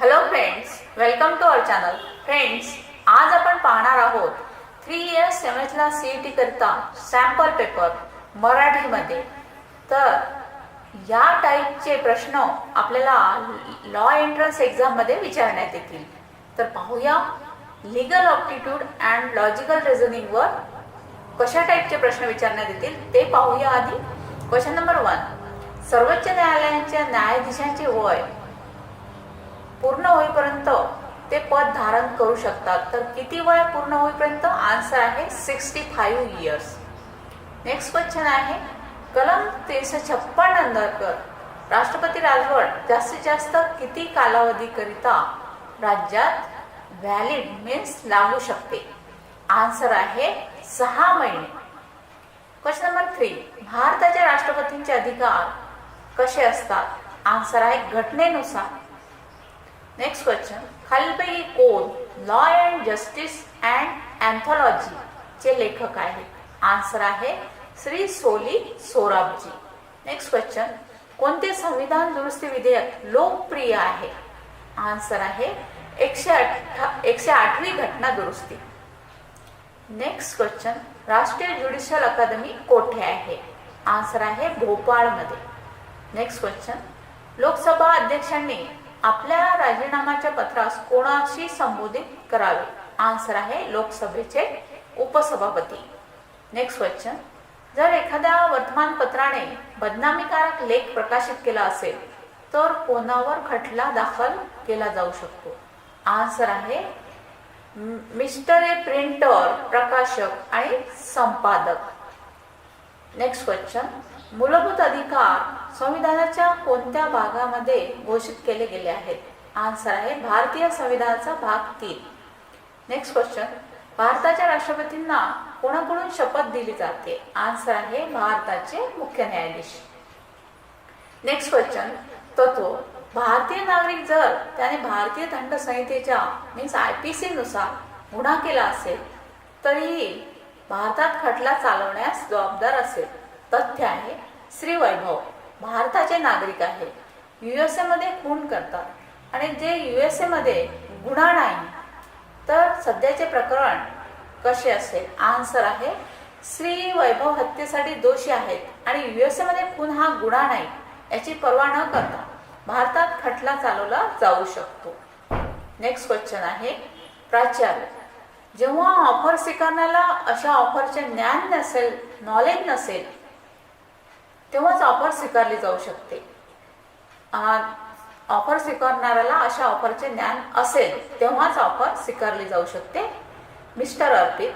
Hello friends, welcome to our channel. Friends, आज आपण पाहणार आहोत 3 सेमेस्टरला CET करता सॅम्पल पेपर मराठीमध्ये. तर या टाईपचे प्रश्न आपल्याला लॉ एंट्रन्स एक्झाममध्ये विचारण्यात येतील. तर पाहूया लीगल ऑप्टिट्यूड अँड लॉजिकल रिझनिंगवर कशा टाईपचे प्रश्न विचारण्यात येतील ते पाहूया. आधी क्वेश्चन नंबर 1, सर्वोच्च न्यायालयाच्या न्यायाधीशांचे वय पूर्ण होईपर्यंत ते पद धारण करू शकतात. तर किती वय पूर्ण होईपर्यंत? आन्सर आहे 65 इयर्स. नेक्स्ट क्वेश्चन आहे, कलम 356 अंतर्गत राष्ट्रपती राजवट जास्तीत जास्त किती कालावधीकरिता राज्यात व्हॅलिड मीन्स लागू शकते? आन्सर आहे 6 महिने. क्वेश्चन नंबर 3, भारताच्या राष्ट्रपतींचे अधिकार कसे असतात? आन्सर आहे घटनेनुसार. नेक्स्ट क्वेश्चन, खालीलपैकी कोण लॉ अँड जस्टिस अँड अँथॉलॉजी चे लेखक आहेत? आन्सर आहे श्री सोली सोराबजी. नेक्स्ट क्वेश्चन, कोणते संविधान दुरुस्ती विधेयक लोकप्रिय आहे? आन्सर आहे 108वी घटना दुरुस्ती. नेक्स्ट क्वेश्चन, राष्ट्रीय ज्युडिशियल अकादमी कोठे आहे? आन्सर आहे भोपाळमध्ये. नेक्स्ट क्वेश्चन, लोकसभा अध्यक्षांनी आपल्या राजीनाम्याच्या पत्रास कोणाशी संबोधित करावे? आन्सर आहे लोकसभेचे उपसभापती. नेक्स्ट क्वेश्चन, जर एखाद्या वर्तमानपत्राने बदनामीकारक लेख प्रकाशित केला असेल तर कोणावर खटला दाखल केला जाऊ शकतो? आन्सर आहे मिस्टर ए प्रिंटर, प्रकाशक आणि संपादक. नेक्स्ट क्वेश्चन, मूलभूत अधिकार संविधानाच्या कोणत्या भागामध्ये घोषित केले गेले आहेत? आन्सर आहे भारतीय संविधानाचा भाग 3. नेक्स्ट क्वेश्चन, भारताच्या राष्ट्रपतींना कोणाकडून शपथ दिली जाते? आन्सर आहे भारताचे मुख्य न्यायाधीश. नेक्स्ट क्वेश्चन, तत्व, भारतीय नागरिक जर त्याने भारतीय दंड संहितेच्या मीन्स IPC नुसार गुन्हा केला असेल तरीही भारतात खटला चालवण्यास जबाबदार असेल. तथ्य आहे श्री वैभव भारताचे नागरिक आहे, USA मध्ये खून करतात आणि जे USA मध्ये गुन्हा नाही, तर सध्याचे प्रकरण कसे असेल? आन्सर आहे श्री वैभव हत्येसाठी दोषी आहेत आणि USA मध्ये खून हा गुन्हा नाही याची पर्वा न करता भारतात खटला चालवला जाऊ शकतो. नेक्स्ट क्वेश्चन आहे, प्राचार्य, जेव्हा ऑफर स्वीकारण्याला अशा ऑफरचे ज्ञान नसेल, नॉलेज नसेल, तेव्हाच ऑफर स्वीकारली जाऊ शकते. ऑफर स्वीकारणाऱ्याला अशा ऑफरचे ज्ञान असेल तेव्हाच ऑफर स्वीकारली जाऊ शकते. मिस्टर अर्पित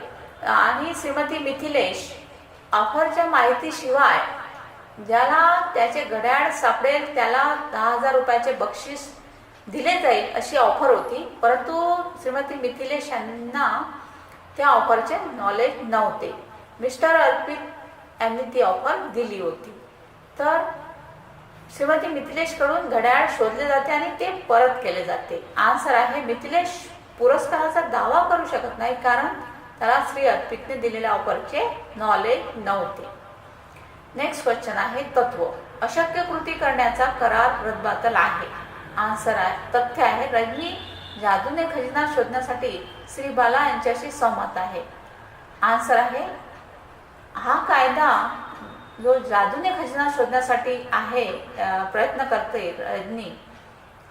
आणि श्रीमती मिथिलेश ऑफरच्या माहितीशिवाय ज्याला त्याचे घड्याळ सापडेल त्याला 10,000 रुपयाचे बक्षीस दिले जाईल अशी ऑफर होती, परंतु श्रीमती मिथिलेश यांना त्या ऑफरचे नॉलेज नव्हते. मिस्टर अर्पित यांनी ती ऑफर दिली होती. तर श्रीमती मिथिलेश कडून घड्याळ शोधले जाते आणि ते परत केले जाते. आन्सर आहे मिथिलेश पुरस्काराचा दावा करू शकत नाही कारण त्याला श्री अर्पितने दिलेल्या ऑफरचे नॉलेज नव्हते. नेक्स्ट क्वेश्चन आहे, तत्व, अशक्य कृती करण्याचा करार रद्दबातल आहे. आन्सर आहे तथ्य आहे रजनी जादूने खजिना शोधण्यासाठी श्री बाला यांच्याशी सहमत आहे. आन्सर आहे हा कायदा जो जादूने खजिना शोधण्यासाठी आहे प्रयत्न करते रजनी,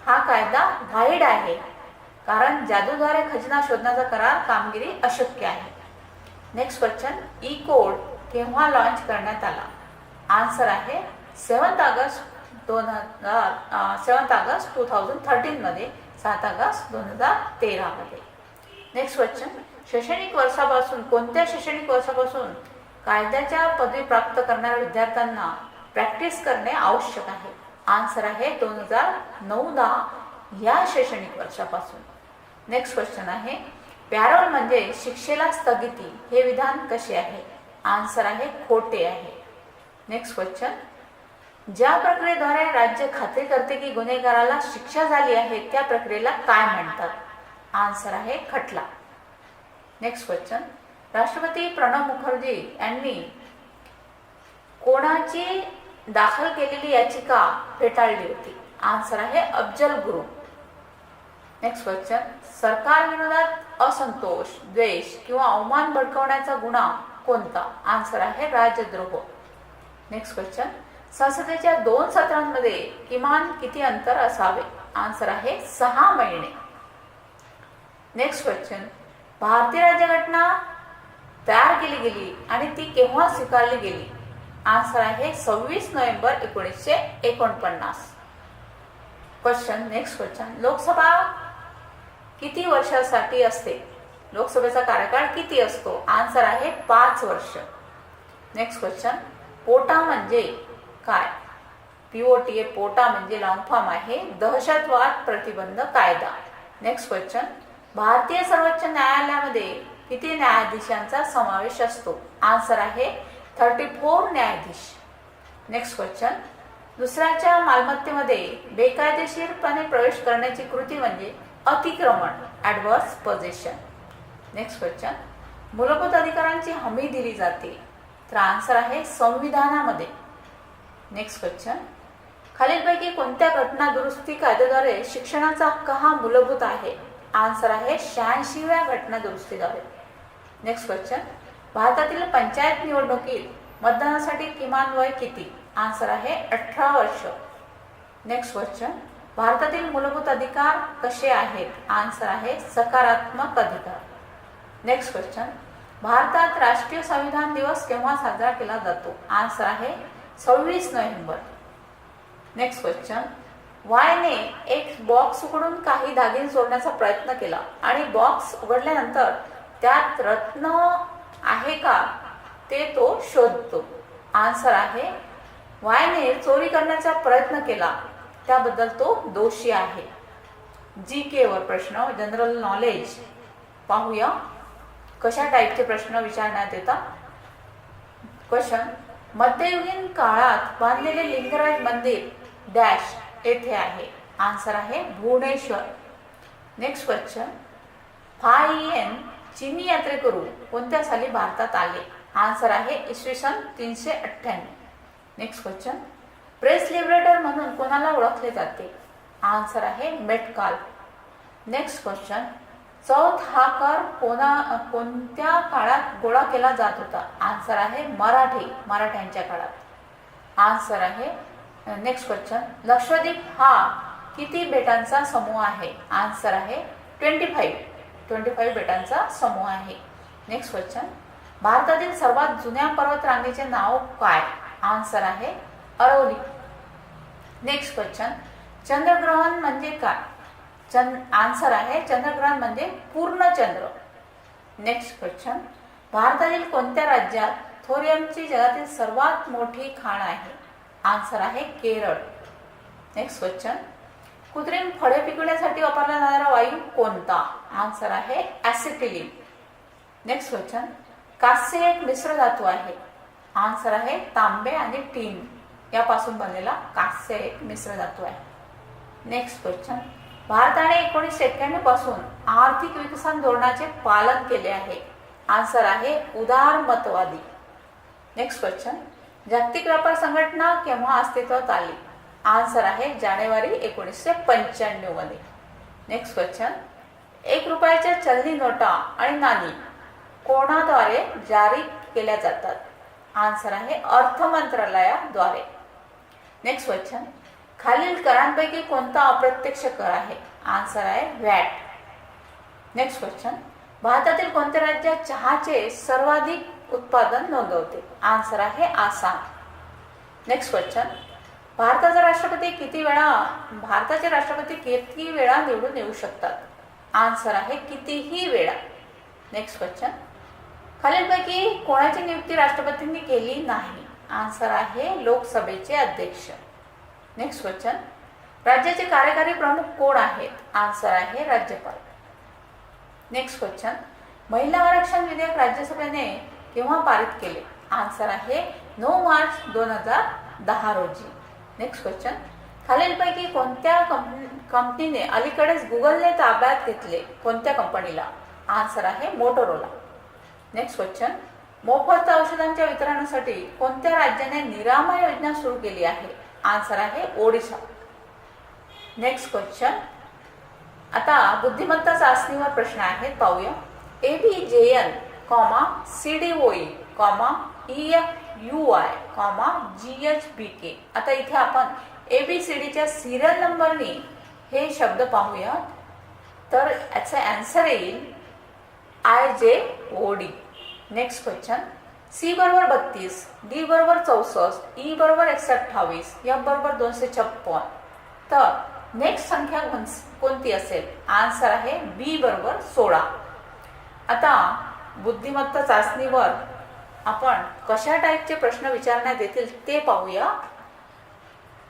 हा कायदा व्हाईड आहे कारण जादूद्वारे खजिना शोधण्याचा करार कामगिरी अशक्य आहे. नेक्स्ट क्वेश्चन, ई कोड केव्हा लॉन्च करण्यात आला? आन्सर आहे 7 ऑगस्ट 2013 मध्ये, 7 ऑगस्ट 2013 मध्ये. नेक्स्ट क्वेश्चन, शैक्षणिक वर्षापासून कोणत्या शैक्षणिक वर्षापासून कायद्याच्या पदवी प्राप्त करणाऱ्या विद्यार्थ्यांना प्रॅक्टिस करणे आवश्यक आहे? आन्सर आहे 2009-10 या शैक्षणिक वर्षापासून. नेक्स्ट क्वेश्चन आहे, पॅरोल म्हणजे शिक्षेला स्थगिती हे विधान कसे आहे? आन्सर आहे खोटे आहे. नेक्स्ट क्वेश्चन, ज्या प्रक्रियेद्वारे राज्य खात्री करते की गुन्हेगाराला शिक्षा झाली आहे त्या प्रक्रियेला काय म्हणतात? आन्सर आहे खटला. नेक्स्ट क्वेश्चन, राष्ट्रपती प्रणव मुखर्जी यांनी कोणाची दाखल केलेली याचिका फेटाळली होती? आन्सर आहे अफजल गुरु. नेक्स्ट क्वेश्चन, सरकार विरोधात असंतोष, द्वेष किंवा अवमान भडकवण्याचा गुन्हा कोणता? आन्सर आहे राजद्रोह. नेक्स्ट क्वेश्चन, संसदेच्या 2 सत्रांमध्ये किमान किती अंतर असावे? आन्सर आहे 6 महिने. नेक्स्ट क्वेश्चन, भारतीय राज्यघटना तयार केली गेली आणि ती केव्हा स्वीकारली गेली? आन्सर आहे 26 November 1949. Question, next question, Lok Sabha किती वर्षासाठी असते? लोकसभेचा कार्यकाळ किती असतो? आन्सर आहे 5 वर्ष. नेक्स्ट क्वेश्चन, पोटा म्हणजे काय? POTA, पोटा म्हणजे लॉंग फॉर्म आहे दहशतवाद प्रतिबंध कायदा. नेक्स्ट क्वेश्चन, भारतीय सर्वोच्च न्यायालयामध्ये किती न्यायाधीशांचा समावेश असतो? आन्सर आहे 34 न्यायाधीश. नेक्स्ट क्वेश्चन, दुसऱ्याच्या मालमत्तेमध्ये बेकायदेशीरपणे प्रवेश करण्याची कृती म्हणजे अतिक्रमण, ॲडव्हर्स पोझेशन. नेक्स्ट क्वेश्चन, मूलभूत अधिकारांची हमी दिली जाते? तर आन्सर आहे संविधानामध्ये. नेक्स्ट क्वेश्चन, खालीलपैकी कोणत्या घटना दुरुस्ती कायद्याद्वारे शिक्षणाचा हक्क हा मूलभूत आहे? आन्सर आहे 86व्या घटना दुरुस्तीद्वारे. नेक्स्ट क्वेश्चन, भारतातील पंचायत निवडणुकीत मतदानासाठी किमान वय किती? आन्सर आहे 18 वर्ष. नेक्स्ट क्वेश्चन, भारतातील मूलभूत अधिकार कसे आहेत? आन्सर आहे सकारात्मक अधिकार. नेक्स्ट क्वेश्चन, भारतात राष्ट्रीय संविधान दिवस केव्हा साजरा केला जातो? आन्सर आहे 26 नोव्हेंबर. नेक्स्ट क्वेश्चन, वायने एक बॉक्स उघडून काही दागिने चोरण्याचा प्रयत्न केला आणि बॉक्स उघडल्यानंतर त्यात रत्न आहे का ते तो शोधतो. आन्सर आहे वायने चोरी करण्याचा प्रयत्न केला त्याबद्दल तो दोषी आहे. GK वर प्रश्न, जनरल नॉलेज पाहूया कशा टाईपचे प्रश्न विचारण्यात येतात. क्वेश्चन, मध्ययुगीन काळात बांधलेले लिंगराज मंदिर डॅश येथे आहे? आन्सर आहे भुवनेश्वर. नेक्स्ट क्वेश्चन, फाहियन चीनी यात्रेकरू कोणत्या साली भारतात आले? आन्सर आहे इसवी 398. नेक्स्ट क्वेश्चन, प्रेस लिबरेटर म्हणून कोणाला ओळखले जाते? आन्सर आहे मेटकाल. नेक्स्ट क्वेश्चन, चौथ हा कर कोणत्या काळात गोळा केला जात होता? आन्सर आहे मराठ्यांच्या काळात. आन्सर आहे नेक्स्ट क्वेश्चन, लक्षद्वीप हा किती बेटांचा समूह आहे? आन्सर आहे 25 बेटांचा समूह आहे. नेक्स्ट क्वेश्चन, भारतातील सर्वात जुन्या पर्वतरांगेचे नाव काय? आन्सर आहे अरवली. नेक्स्ट क्वेश्चन, चंद्रग्रहण म्हणजे काय? आन्सर आहे चंद्रग्रहण म्हणजे पूर्ण चंद्र. नेक्स्ट क्वेश्चन, भारतातील कोणत्या राज्यात थोरियमची जगातील सर्वात मोठी खाण आहे? आन्सर आहे केरळ. नेक्स्ट क्वेश्चन, कृत्रिम फळे पिकवण्यासाठी वापरला जाणारा वायू कोणता? आन्सर आहे ॲसिटिलीन. नेक्स्ट क्वेश्चन, कास्य एक मिश्र धातू आहे? आन्सर आहे तांबे आणि टीन यापासून बनलेला कास्य एक मिश्र धातू आहे. नेक्स्ट क्वेश्चन, भारताने 1991 पासून आर्थिक विकसन धोरणाचे पालन केले आहे? आन्सर आहे उदारमतवादी. नेक्स्ट क्वेश्चन, जागतिक व्यापार संघटना केव्हा अस्तित्वात आली? आन्सर आहे जानेवारी 1995 मध्ये. नेक्स्ट क्वेश्चन, 1 रुपयाच्या चलनी नोटा आणि नाणी कोणाद्वारे जारी केल्या जातात? आन्सर आहे अर्थ मंत्रालयाद्वारे. नेक्स्ट क्वेश्चन, खालील करांपैकी कोणता अप्रत्यक्ष कर आहे? आन्सर आहे व्हॅट. नेक्स्ट क्वेश्चन, भारतातील कोणत्या राज्यात चहाचे सर्वाधिक उत्पादन नोंदवते? आन्सर आहे आसाम. नेक्स्ट क्वेश्चन, भारताचे राष्ट्रपती किती वेळा निवडून येऊ शकतात? आन्सर आहे कितीही वेळा. नेक्स्ट क्वेश्चन, खालीलपैकी कोणाची नियुक्ती राष्ट्रपतींनी केली नाही? आन्सर आहे लोकसभेचे अध्यक्ष. नेक्स्ट क्वेश्चन, राज्याचे कार्यकारी प्रमुख कोण आहेत? आन्सर आहे राज्यपाल. नेक्स्ट क्वेश्चन, महिला आरक्षण विधेयक राज्यसभेने केव्हा पारित केले? आन्सर आहे 9 मार्च 2010 रोजी. नेक्स्ट क्वेश्चन, खालीलपैकी कोणत्या कंपनीने अलीकडेच गुगलने ताब्यात घेतले? कोणत्या कंपनीला? आन्सर आहे मोटोरोला. नेक्स्ट क्वेश्चन, मोफत औषधांच्या वितरणासाठी कोणत्या राज्याने निरामय योजना सुरू केली आहे? आन्सर आहे ओडिशा. नेक्स्ट क्वेश्चन, आता बुद्धिमत्ता चाचणीवर प्रश्न आहेत, पाहूया. ABJN, CDOE, EFUI, GHBK. आता इथे आपण ABCDच्या सिरियल नंबरनी हे शब्द पाहूया. तर याचा आन्सर येईल IJOD. Next question. C बरोबर 32, D बरोबर 64, E बरोबर 128, F बरोबर 256. तर नेक्स्ट संख्या कोणती असेल? आन्सर आहे B बरोबर 16. आता बुद्धिमत्ता चाचणीवर आपण कशा टाईपचे प्रश्न विचारण्यात येतील ते पाहूया.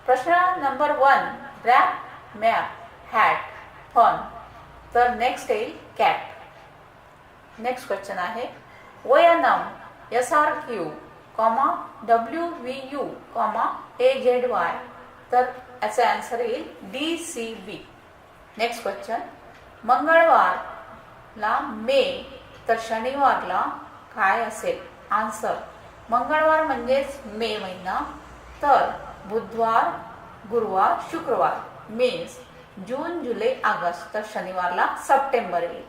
प्रश्न number 1, rap, map, hat, fun. तर नेक्स्ट येईल कॅट. नेक्स्ट क्वेश्चन आहे ONM, SRQ, WVU, AZY. तर याचा आन्सर येईल DCB. Next question. मंगळवारला मे तर शनिवारला काय असेल? आन्सर मंगळवार म्हणजेच मे महिना, तर बुधवार, गुरुवार, शुक्रवार मीन्स जून, जुलै, ऑगस्ट. तर शनिवारला सप्टेंबर येईल.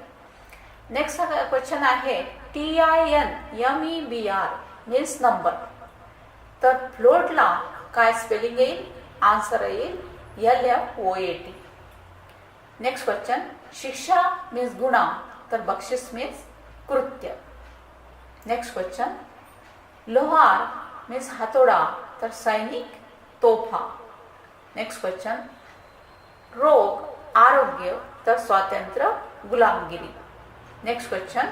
नेक्स्ट क्वेश्चन आहे TINMEBR मीन्स नंबर. तर फ्लोटला काय स्पेलिंग येईल? आन्सर येईल LFOAT. Next question. शिक्षा मीन्स गुन्हा, तर बक्षीस मीन्स कृत्य. Next question. लोहार मीन्स हातोडा, तर सैनिक, तोफा. Next question. रोग, आरोग्य, तर स्वातंत्र्य, गुलामगिरी. Next question.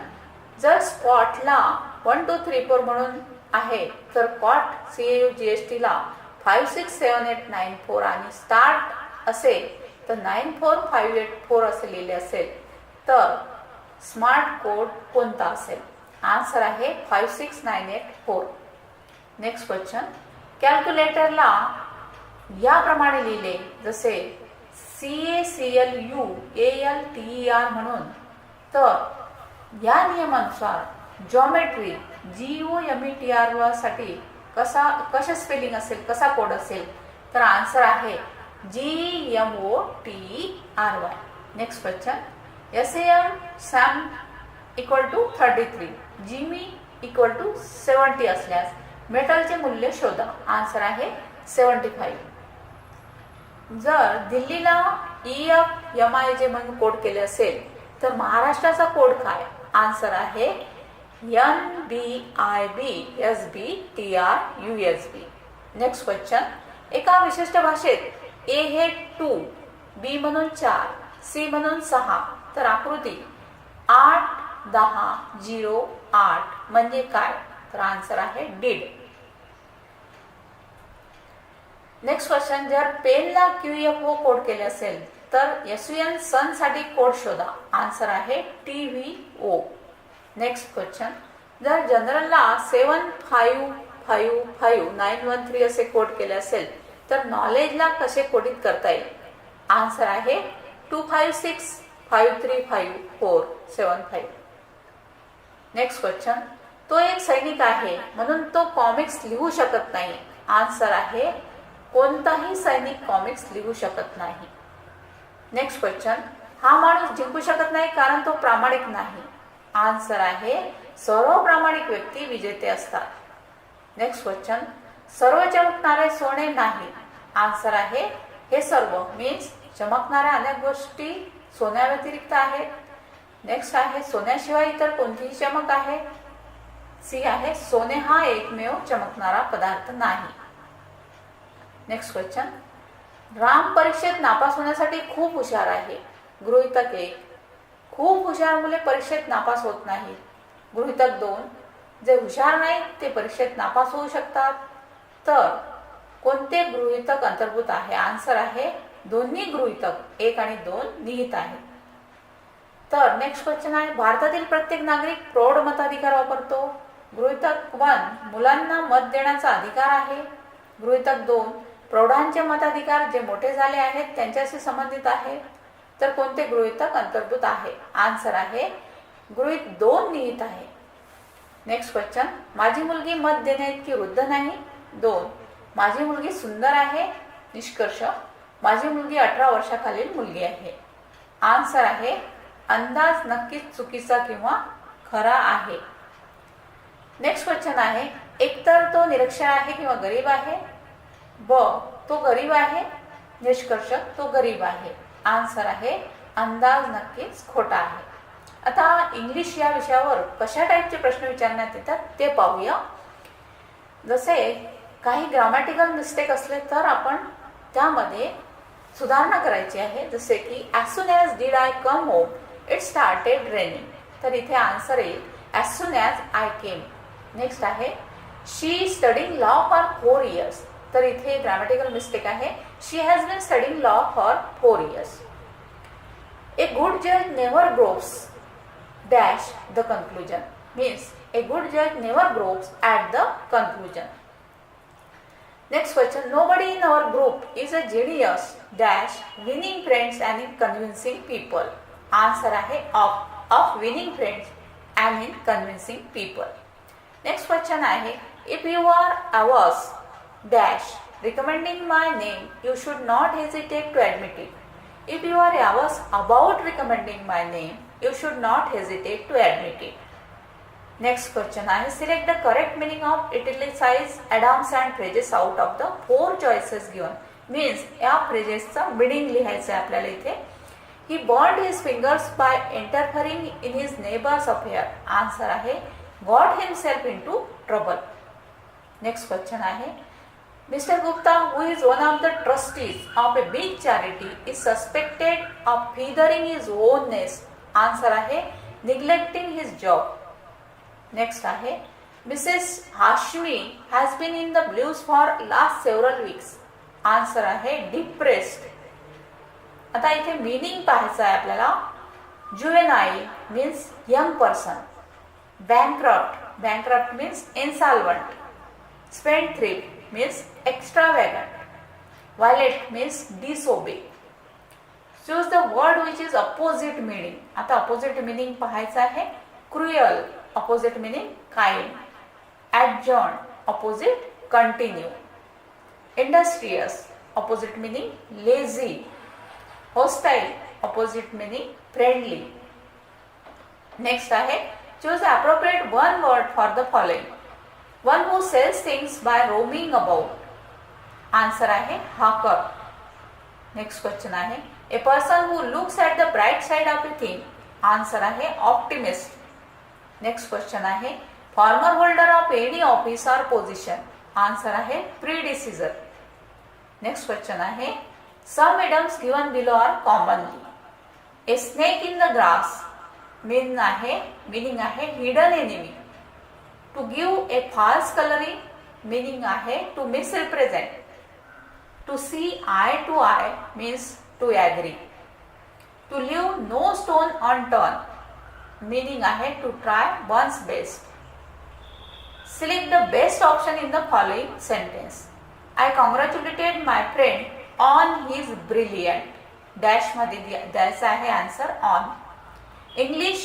जर स्पॉटला 1 2 3 4 म्हणून आहे, तर कॉट CAUGST ला 5 6 7 8 9 4 आणि स्टार्ट असेल तर 9 4 5 8 4 असे लिहिले असेल, तर स्मार्ट कोड कोणता असेल? आन्सर आहे 5 6 9 8 4. Next question. कॅल्क्युलेटरला याप्रमाणे लिहिले जसे CACLUALTER म्हणून, तर या नियमानुसार जॉमेट्री GOMETR साठी कशा स्पेलिंग असेल, कसा कोड असेल? तर आन्सर आहे GMOTERY. Next question. SAM = 33, Jimmy = 70 असल्यास मेटलचे मूल्य शोधा. आन्सर आहे 75. जर दिल्लीला EFMIJ म्हणून कोड केले असेल तर महाराष्ट्राचा कोड काय? आन्सर आहे NBIBSBTRUSB. Next question. एका विशिष्ट भाषेत A हे 2, B म्हणून 4, C म्हणून 6, तर आकृती 8 10 0 8 म्हणजे काय? तर आन्सर आहे डीड. Next question. जर पेनला QFO कोड केले असेल तर SUN सन साठी कोड शोधा. आन्सर आहे TVO. Next question. जर जनरलला 7555913 असे कोड केले असेल तर नॉलेजला कसे कोडित करता येईल? आन्सर आहे 2565355475. Next question. तो एक सैनिक आहे म्हणून तो कॉमिक्स लिहू शकत नाही. आन्सर आहे कोणताही सैनिक कॉमिक्स लिहू शकत नाही. Next question. हा माणूस जिंकू शकत नाही कारण तो प्रामाणिक नाही. आन्सर आहे सर्व प्रामाणिक व्यक्ती विजेते असतात. Next question. सर्व चमकणारे सोने नाही. आन्सर आहे हे सर्व मीन्स चमकणाऱ्या अनेक गोष्टी सोन्या व्यतिरिक्त आहेत. नेक्स्ट आहे सोन्याशिवाय इतर कोणतीही चमक आहे. सी आहे सोने हा एकमेव चमकणारा पदार्थ नाही. Next question. राम परीक्षेत नापास होण्यासाठी खूप हुशार आहे. गृहीतक 1. खूप हुशार मुले परीक्षेत नापास होत नाहीत. गृहीतक 2. जे हुशार नाहीत ते परीक्षेत नापास होऊ शकतात. तर कोणते गृहीतक अंतर्भूत आहे? आन्सर आहे दोन्ही गृहीतक 1 आणि 2 निहित आहेत. तर नेक्स्ट क्वेश्चन आहे भारतातील प्रत्येक नागरिक प्रौढ मताधिकार वापरतो. गृहीतक 1 मुलांना मत देण्याचा अधिकार आहे. गृहीतक 2 प्रौढांचे मताधिकार जे मोठे झाले आहेत त्यांच्याशी संबंधित आहे. तर कोणते गृहीतक अंतर्भूत आहे? आन्सर आहे गृहीत 2 निहित आहे. Next question. माझी मुलगी मत देण्याइतकी वृद्ध नाही. 2 माझी मुलगी सुंदर आहे. निष्कर्ष माझी मुलगी 18 वर्षाखालील मुलगी आहे. आन्सर आहे अंदाज नक्कीच चुकीचा किंवा खरा आहे. नेक्स्ट क्वेश्चन आहे, एकतर तो निरक्षर आहे किंवा गरीब आहे. ब, तो गरीब आहे. निष्कर्ष, तो गरीब आहे. आन्सर आहे अंदाज नक्कीच खोटा आहे. आता इंग्लिश या विषयावर कशा टाईपचे प्रश्न विचारण्यात येतात ते पाहूया. जसे काही ग्रामॅटिकल मिस्टेक असले तर आपण त्यामध्ये सुधारणा करायची आहे. जसे की as soon as did I come home it started raining. तर इथे आन्सर येईल as soon as I came. Next आहे she studying law for 4 years. तर इथे ग्रामॅटिकल मिस्टेक आहे. She has been studying law for 4 years. A good जज never grows dash the conclusion. Means a good जज never grows at the conclusion. Next question, nobody in our group is a genius dash winning friends and in convincing people. Answer आहे of winning friends and in convincing people. Next question आहे, if you are averse dash recommending my name, you should not hesitate to admit it. If you are averse about recommending my name, you should not hesitate to admit it. Next question आहे, select the correct meaning of italicised idioms and phrases out of the 4 choices given. Means या फ्रेजेसचं meaning लिहायचं आहे आपल्याला इथे. He burned his fingers by interfering in his neighbours affair. Answer आहे got himself into trouble. Next question आहे, Mr Gupta who is one of the trustees of a big charity is suspected of feathering his own nest. Answer आहे neglecting his job. Next आहे, Mrs Hashmi has been in the blues for last several weeks. Answer आहे depressed. आता इथे meaning पाहायचं आहे आपल्याला. Juvenile means young person. Bankrupt, bankrupt means insolvent. Spendthrift means extravagant. Violate means disobey. Choose the word which is opposite meaning. आता opposite meaning पाहायचं आहे. Cruel opposite meaning kind. Adjourn opposite continue. Industrious opposite meaning lazy. Hostile opposite meaning friendly. Next आहे, choose the appropriate one word for the following. One who sells things by roaming about. Answer आहे hawker. Next question आहे, a person who looks at the bright side of a thing. Answer आहे optimist. Next question आहे, former holder of any office और position. Answer आहे predecessor. Next question आहे, some idioms given below are commonly. A snake in the grass meaning आहे hidden enemy. To give a false colouring meaning आहे to misrepresent. To see eye to eye means to agree. To leave no stone unturned meaning आहे to try one's best. Select the best option in the following sentence. I congratulated my friend on his brilliant. Dash मध्ये द्यायचं आहे answer on. English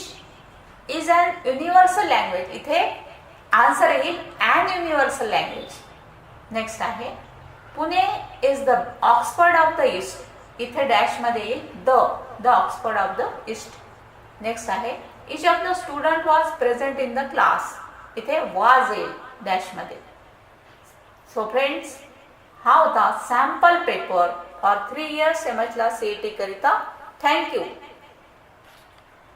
is an universal language. इथे answer येईल an universal language. Next आहे, Pune is the Oxford of the East. इथे dash मध्ये येईल the Oxford of the East. Next आहे, each of the student was present in the class. इथे was येईल dash मध्ये. सो फ्रेंड्स, हा होता sample paper for 3 years MH ला CET करिता. थँक्यू.